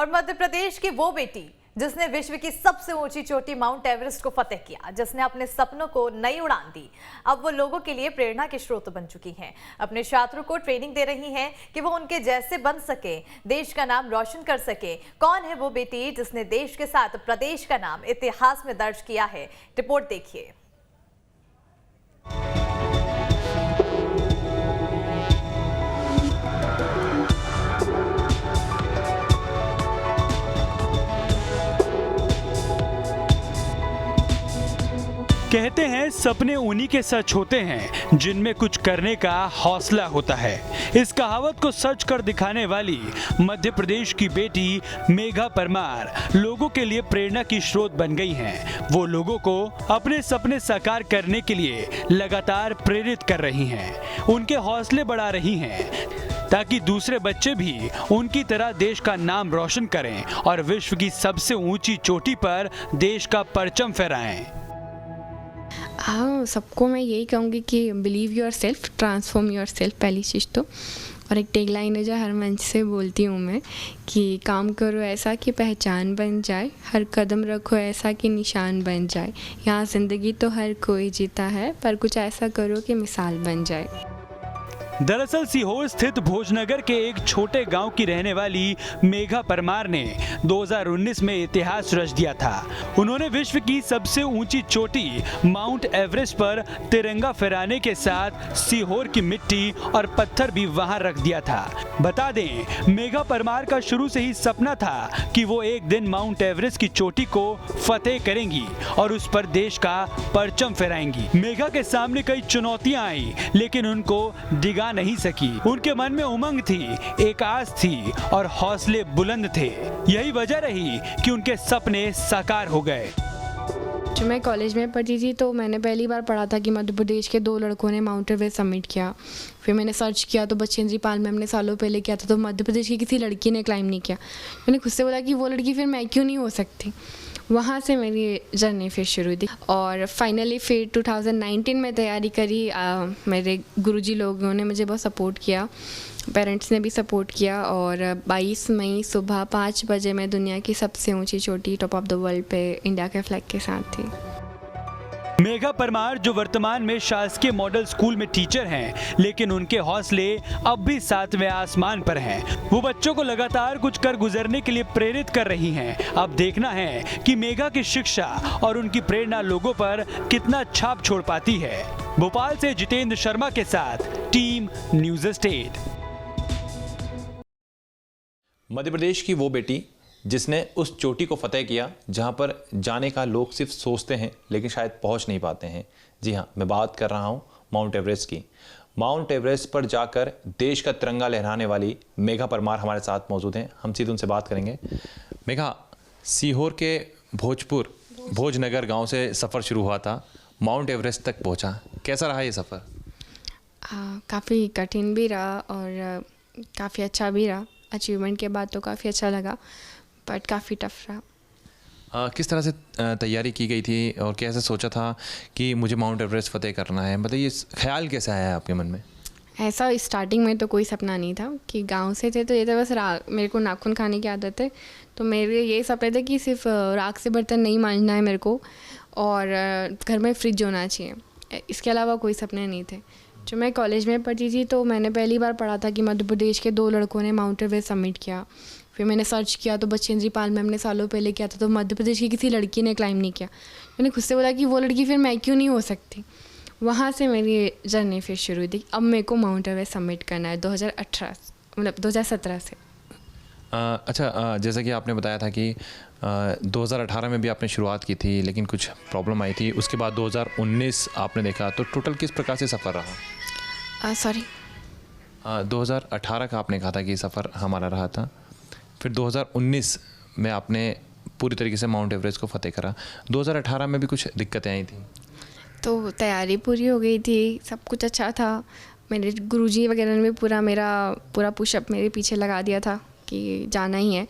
और मध्य प्रदेश की वो बेटी जिसने विश्व की सबसे ऊंची चोटी माउंट एवरेस्ट को फतेह किया, जिसने अपने सपनों को नई उड़ान दी, अब वो लोगों के लिए प्रेरणा के स्रोत बन चुकी हैं। अपने छात्रों को ट्रेनिंग दे रही हैं कि वो उनके जैसे बन सके, देश का नाम रोशन कर सके। कौन है वो बेटी जिसने देश के साथ प्रदेश का नाम इतिहास में दर्ज किया है? रिपोर्ट देखिए। कहते हैं सपने उन्हीं के सच होते हैं जिनमें कुछ करने का हौसला होता है। इस कहावत को सच कर दिखाने वाली मध्य प्रदेश की बेटी मेघा परमार लोगों के लिए प्रेरणा की स्रोत बन गई हैं। वो लोगों को अपने सपने साकार करने के लिए लगातार प्रेरित कर रही हैं, उनके हौसले बढ़ा रही हैं ताकि दूसरे बच्चे भी उनकी तरह देश का नाम रोशन करें और विश्व की सबसे ऊंची चोटी पर देश का परचम फहराएं। हाँ, सबको मैं यही कहूँगी कि believe your self, transform your self, पहली चीज़ तो। और एक टैग लाइन है जो हर मंच से बोलती हूँ मैं कि काम करो ऐसा कि पहचान बन जाए, हर कदम रखो ऐसा कि निशान बन जाए। यहाँ ज़िंदगी तो हर कोई जीता है, पर कुछ ऐसा करो कि मिसाल बन जाए। दरअसल सीहोर स्थित भोजनगर के एक छोटे गांव की रहने वाली मेघा परमार ने 2019 में इतिहास रच दिया था। उन्होंने विश्व की सबसे ऊंची चोटी माउंट एवरेस्ट पर तिरंगा फहराने के साथ सीहोर की मिट्टी और पत्थर भी वहां रख दिया था। बता दें, मेघा परमार का शुरू से ही सपना था कि वो एक दिन माउंट एवरेस्ट की चोटी को फतेह करेंगी और उस पर देश का परचम फहराएंगी। मेघा के सामने कई चुनौतियां आई, लेकिन उनको डिगा नहीं सकी। उनके मन में उमंग थी, एक आस थी और हौसले बुलंद थे। यही वजह रही कि उनके सपने साकार हो गए। जब मैं कॉलेज में पढ़ती थी तो मैंने पहली बार पढ़ा था कि मध्य प्रदेश के 2 लड़कों ने माउंट एवरेस्ट सबमिट किया। फिर मैंने सर्च किया तो बचेंद्री पाल मैम ने सालों पहले किया था, तो मध्य प्रदेश की किसी लड़की ने क्लाइम नहीं किया। मैंने खुद से बोला कि वो लड़की फिर मैं क्यों नहीं हो सकती। वहाँ से मेरी जर्नी फिर शुरू थी और फाइनली फिर 2019 में तैयारी करी। मेरे गुरुजी लोगों ने मुझे बहुत सपोर्ट किया, पेरेंट्स ने भी सपोर्ट किया और 22 मई सुबह 5 बजे मैं दुनिया की सबसे ऊंची चोटी टॉप ऑफ द वर्ल्ड पे इंडिया के फ्लैग के साथ थी। मेघा परमार जो वर्तमान में शासकीय मॉडल स्कूल में टीचर हैं, लेकिन उनके हौसले अब भी 7वें आसमान पर हैं। वो बच्चों को लगातार कुछ कर गुजरने के लिए प्रेरित कर रही हैं। अब देखना है कि मेघा की शिक्षा और उनकी प्रेरणा लोगों पर कितना छाप छोड़ पाती है। भोपाल से जितेंद्र शर्मा के साथ team news state. Madhya Pradesh की वो बेटी जिसने उस चोटी को फतेह किया जहां पर जाने का लोग सिर्फ सोचते हैं लेकिन शायद पहुंच नहीं पाते हैं। जी हां, मैं बात कर रहा हूं माउंट एवरेस्ट की। माउंट एवरेस्ट पर जाकर देश का तिरंगा लहराने वाली मेघा परमार हमारे साथ मौजूद हैं। हम सीधे उनसे बात करेंगे। मेघा, सीहोर के भोजनगर गांव से सफ़र शुरू हुआ था, माउंट एवरेस्ट तक पहुंचा। कैसा रहा ये सफ़र? काफ़ी कठिन भी रहा और काफ़ी अच्छा भी रहा। अचीवमेंट के बाद तो काफ़ी अच्छा लगा, बट काफ़ी टफ रहा। किस तरह से तैयारी की गई थी और कैसे सोचा था कि मुझे माउंट एवरेस्ट फतेह करना है? बताइए, ख्याल कैसे आया आपके मन में? ऐसा स्टार्टिंग में तो कोई सपना नहीं था कि गांव से थे तो ये था बस मेरे को नाखून खाने की आदत है, तो मेरे ये सपने थे कि सिर्फ राख से बर्तन नहीं मांजना है मेरे को और घर में फ्रिज होना चाहिए। इसके अलावा कोई सपने नहीं थे। जब मैं कॉलेज में पढ़ती थी तो मैंने पहली बार पढ़ा था कि मध्य प्रदेश के 2 लड़कों ने माउंट एवरेस्ट सबमिट किया। फिर मैंने सर्च किया तो बचेंद्री पाल मैम ने सालों पहले किया था, तो मध्य प्रदेश की किसी लड़की ने क्लाइम नहीं किया। मैंने खुद से बोला कि वो लड़की फिर मैं क्यों नहीं हो सकती। वहाँ से मेरी जर्नी फिर शुरू थी। अब मेरे को माउंट एवरेस्ट सबमिट करना है 2017 से। अच्छा, जैसा कि आपने बताया था कि 2018 में भी आपने शुरुआत की थी लेकिन कुछ प्रॉब्लम आई थी, उसके बाद 2019 आपने देखा, तो टोटल किस प्रकार से सफ़र रहा? 2018 का आपने कहा था कि सफ़र हमारा रहा था, फिर 2019 में आपने पूरी तरीके से माउंट एवरेस्ट को फतेह करा। 2018 में भी कुछ दिक्कतें आई थी? तो तैयारी पूरी हो गई थी, सब कुछ अच्छा था। मेरे गुरुजी वगैरह ने भी पूरा पुशअप मेरे पीछे लगा दिया था कि जाना ही है।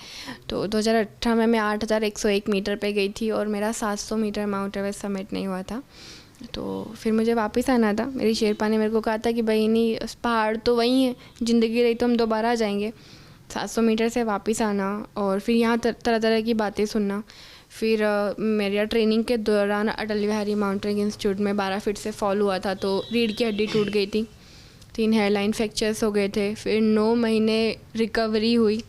तो 2018 में मैं 8101 मीटर पे गई थी और मेरा 700 मीटर माउंट एवरेस्ट सबमिट नहीं हुआ था। तो फिर मुझे वापस आना था। मेरी शेरपा ने मेरे को कहा था कि भाई नहीं, पहाड़ तो वही है, ज़िंदगी रही तो हम दोबारा आ जाएंगे। 700 मीटर से वापस आना और फिर यहाँ तरह तरह की बातें सुनना। फिर मेरा ट्रेनिंग के दौरान अटल बिहारी माउंटेनिंग इंस्टीट्यूट में 12 फीट से फॉल हुआ था, तो रीढ़ की हड्डी टूट गई थी, 3 हेयरलाइन फ्रैक्चर्स हो गए थे। फिर 9 महीने रिकवरी हुई